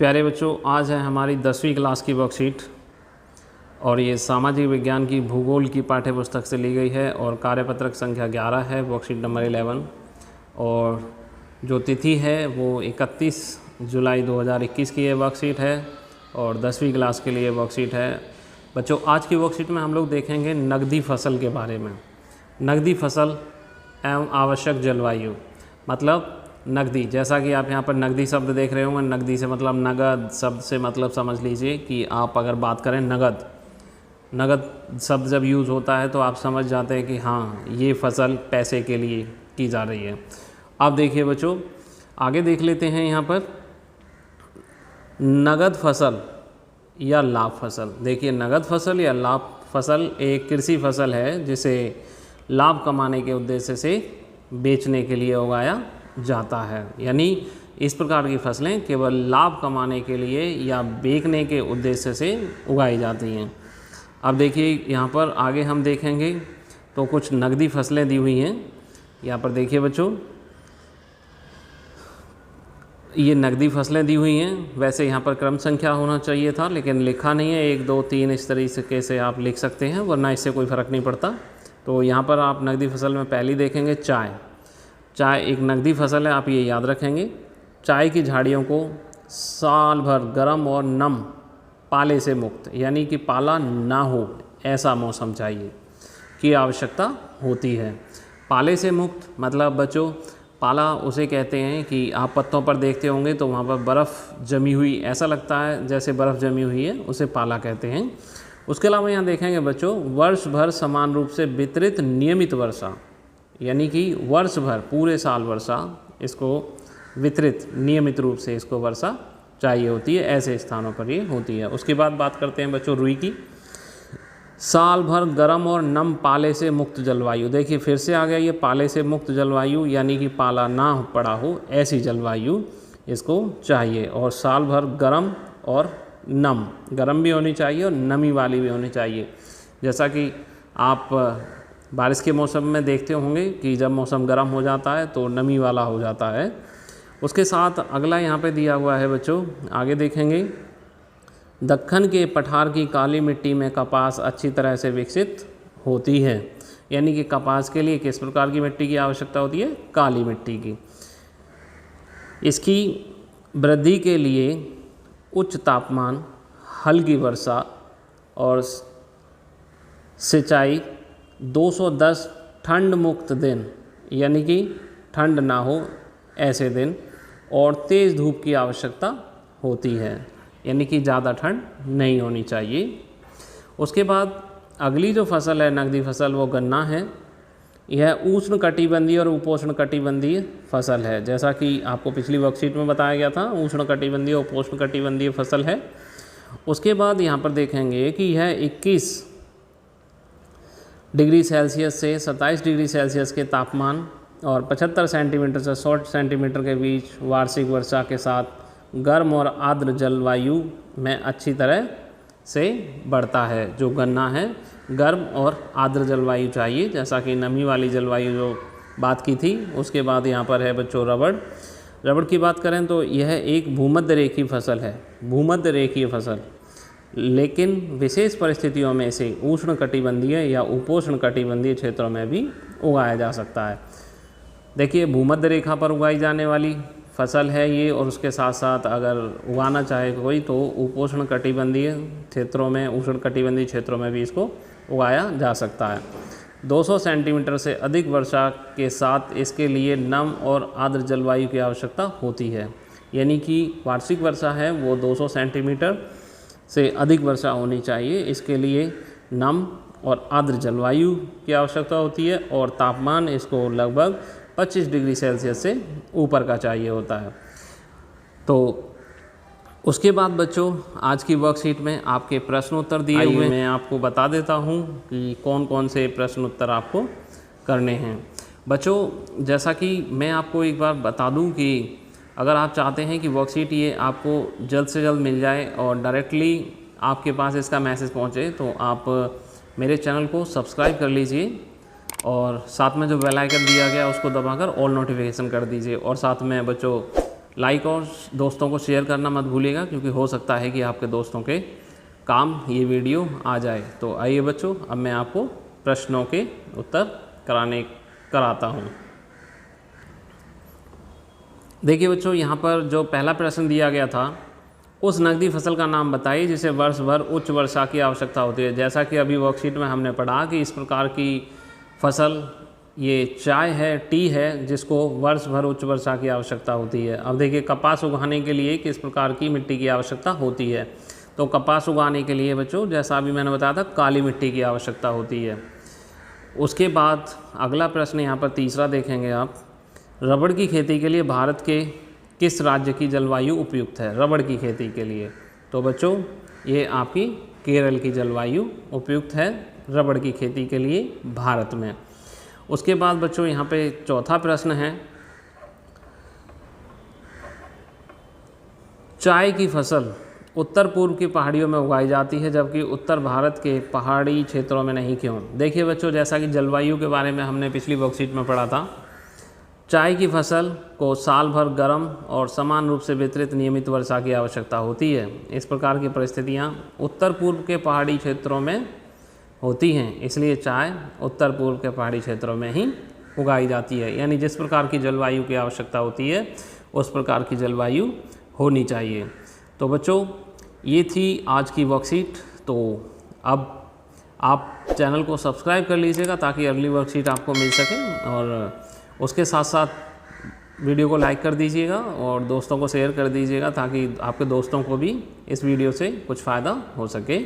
प्यारे बच्चों, आज है हमारी 10वीं क्लास की वर्कशीट और ये सामाजिक विज्ञान की भूगोल की पाठ्य पुस्तक से ली गई है और कार्यपत्रक संख्या 11 है, वर्कशीट नंबर 11 और जो तिथि है वो 31 जुलाई 2021 की ये वर्कशीट है और 10वीं क्लास के लिए वर्कशीट है। बच्चों, आज की वर्कशीट में हम लोग देखेंगे नकदी फसल के बारे में। नकदी फसल एवं आवश्यक जलवायु, मतलब नकदी, जैसा कि आप यहाँ पर नकदी शब्द देख रहे होंगे। नकदी से मतलब नगद शब्द से मतलब समझ लीजिए कि आप अगर बात करें नगद शब्द जब यूज़ होता है तो आप समझ जाते हैं कि हाँ, ये फसल पैसे के लिए की जा रही है। अब देखिए बच्चों, आगे देख लेते हैं यहाँ पर नगद फसल या लाभ फसल। देखिए, नगद फसल या लाभ फसल एक कृषि फसल है जिसे लाभ कमाने के उद्देश्य से बेचने के लिए उगाया जाता है। यानी इस प्रकार की फसलें केवल लाभ कमाने के लिए या बेचने के उद्देश्य से उगाई जाती हैं। अब देखिए, यहाँ पर आगे हम देखेंगे तो कुछ नकदी फसलें दी हुई हैं। यहाँ पर देखिए बच्चों, ये नकदी फसलें दी हुई हैं। वैसे यहाँ पर क्रम संख्या होना चाहिए था, लेकिन लिखा नहीं है। 1 2 3 इस तरीके से आप लिख सकते हैं, वरना इससे कोई फ़र्क नहीं पड़ता। तो यहाँ पर आप नकदी फसल में पहली देखेंगे चाय एक नकदी फसल है, आप ये याद रखेंगे। चाय की झाड़ियों को साल भर गर्म और नम, पाले से मुक्त, यानी कि पाला ना हो ऐसा मौसम चाहिए की आवश्यकता होती है। पाले से मुक्त मतलब बच्चों, पाला उसे कहते हैं कि आप पत्तों पर देखते होंगे तो वहाँ पर बर्फ़ जमी हुई ऐसा लगता है, जैसे बर्फ़ जमी हुई है, उसे पाला कहते हैं। उसके अलावा यहाँ देखेंगे बच्चों, वर्ष भर समान रूप से वितरित नियमित वर्षा, यानी कि वर्ष भर पूरे साल वर्षा इसको वितरित नियमित रूप से इसको वर्षा चाहिए होती है, ऐसे स्थानों पर ये होती है। उसके बाद बात करते हैं बच्चों रुई की। साल भर गर्म और नम पाले से मुक्त जलवायु। देखिए, फिर से आ गया ये पाले से मुक्त जलवायु, यानी कि पाला ना पड़ा हो ऐसी जलवायु इसको चाहिए। और साल भर गर्म और नम, गर्म भी होनी चाहिए और नमी वाली भी होनी चाहिए। जैसा कि आप बारिश के मौसम में देखते होंगे कि जब मौसम गर्म हो जाता है तो नमी वाला हो जाता है। उसके साथ अगला यहाँ पे दिया हुआ है बच्चों, आगे देखेंगे, दक्कन के पठार की काली मिट्टी में कपास अच्छी तरह से विकसित होती है। यानी कि कपास के लिए किस प्रकार की मिट्टी की आवश्यकता होती है? काली मिट्टी की। इसकी वृद्धि के लिए उच्च तापमान, हल्की वर्षा और सिंचाई, 210 ठंड मुक्त दिन, यानी कि ठंड ना हो ऐसे दिन, और तेज़ धूप की आवश्यकता होती है, यानी कि ज़्यादा ठंड नहीं होनी चाहिए। उसके बाद अगली जो फसल है नकदी फसल, वो गन्ना है। यह उष्ण कटिबंधीय और उपोष्ण कटिबंधीय फसल है। जैसा कि आपको पिछली वर्कशीट में बताया गया था, उष्ण कटिबंधीय और उपोष्ण कटिबंधीय फसल है। उसके बाद यहाँ पर देखेंगे कि यह 21 डिग्री सेल्सियस से 27 डिग्री सेल्सियस के तापमान और 75 सेंटीमीटर से 100 सेंटीमीटर के बीच वार्षिक वर्षा के साथ गर्म और आर्द्र जलवायु में अच्छी तरह से बढ़ता है। जो गन्ना है, गर्म और आर्द्र जलवायु चाहिए, जैसा कि नमी वाली जलवायु जो बात की थी। उसके बाद यहाँ पर है बच्चों रबड़ की बात करें तो यह एक भूमध्य रेखीय फसल है, भूमध्य रेखीय फसल, लेकिन विशेष परिस्थितियों में इसे उष्ण कटिबंधीय या उपोष्ण कटिबंधीय क्षेत्रों में भी उगाया जा सकता है। देखिए, भूमध्य रेखा पर उगाई जाने वाली फसल है ये, और उसके साथ साथ अगर उगाना चाहे कोई तो उपोष्ण कटिबंधीय क्षेत्रों में, उष्ण कटिबंधीय क्षेत्रों में भी इसको उगाया जा सकता है। 200 सेंटीमीटर से अधिक वर्षा के साथ इसके लिए नम और आर्द्र जलवायु की आवश्यकता होती है। यानी कि वार्षिक वर्षा है वो 200 सेंटीमीटर से अधिक वर्षा होनी चाहिए। इसके लिए नम और आर्द्र जलवायु की आवश्यकता होती है और तापमान इसको लगभग 25 डिग्री सेल्सियस से ऊपर का चाहिए होता है। तो उसके बाद बच्चों, आज की वर्कशीट में आपके प्रश्न उत्तर दिए हुए, मैं आपको बता देता हूँ कि कौन कौन से प्रश्न उत्तर आपको करने हैं। बच्चों, जैसा कि मैं आपको एक बार बता दूँ कि अगर आप चाहते हैं कि वर्कशीट ये आपको जल्द से जल्द मिल जाए और डायरेक्टली आपके पास इसका मैसेज पहुँचे, तो आप मेरे चैनल को सब्सक्राइब कर लीजिए और साथ में जो बेल आइकन दिया गया उसको दबाकर ऑल नोटिफिकेशन कर दीजिए। और साथ में बच्चों लाइक और दोस्तों को शेयर करना मत भूलिएगा, क्योंकि हो सकता है कि आपके दोस्तों के काम ये वीडियो आ जाए। तो आइए बच्चों, अब मैं आपको प्रश्नों के उत्तर कराता हूँ। देखिए बच्चों, यहाँ पर जो पहला प्रश्न दिया गया था, उस नकदी फसल का नाम बताइए जिसे वर्ष भर उच्च वर्षा की आवश्यकता होती है। जैसा कि अभी वर्कशीट में हमने पढ़ा कि इस प्रकार की फसल ये चाय है, टी है, जिसको वर्ष भर उच्च वर्षा की आवश्यकता होती है। अब देखिए, कपास उगाने के लिए किस प्रकार की मिट्टी की आवश्यकता होती है। तो कपास उगाने के लिए बच्चों, जैसा अभी मैंने बताया था, काली मिट्टी की आवश्यकता होती है। उसके बाद अगला प्रश्न यहाँ पर तीसरा देखेंगे आप, रबड़ की खेती के लिए भारत के किस राज्य की जलवायु उपयुक्त है रबड़ की खेती के लिए। तो बच्चों, ये आपकी केरल की जलवायु उपयुक्त है रबड़ की खेती के लिए भारत में। उसके बाद बच्चों, यहाँ पे चौथा प्रश्न है, चाय की फसल उत्तर पूर्व की पहाड़ियों में उगाई जाती है जबकि उत्तर भारत के पहाड़ी क्षेत्रों में नहीं, क्यों? देखिए बच्चों, जैसा कि जलवायु के बारे में हमने पिछली वर्कशीट में पढ़ा था, चाय की फसल को साल भर गर्म और समान रूप से वितरित नियमित वर्षा की आवश्यकता होती है। इस प्रकार की परिस्थितियाँ उत्तर पूर्व के पहाड़ी क्षेत्रों में होती हैं, इसलिए चाय उत्तर पूर्व के पहाड़ी क्षेत्रों में ही उगाई जाती है। यानी जिस प्रकार की जलवायु की आवश्यकता होती है उस प्रकार की जलवायु होनी चाहिए। तो बच्चों, ये थी आज की वर्कशीट। तो अब आप चैनल को सब्सक्राइब कर लीजिएगा ताकि अगली वर्कशीट आपको मिल सके, और उसके साथ साथ वीडियो को लाइक कर दीजिएगा और दोस्तों को शेयर कर दीजिएगा ताकि आपके दोस्तों को भी इस वीडियो से कुछ फ़ायदा हो सके।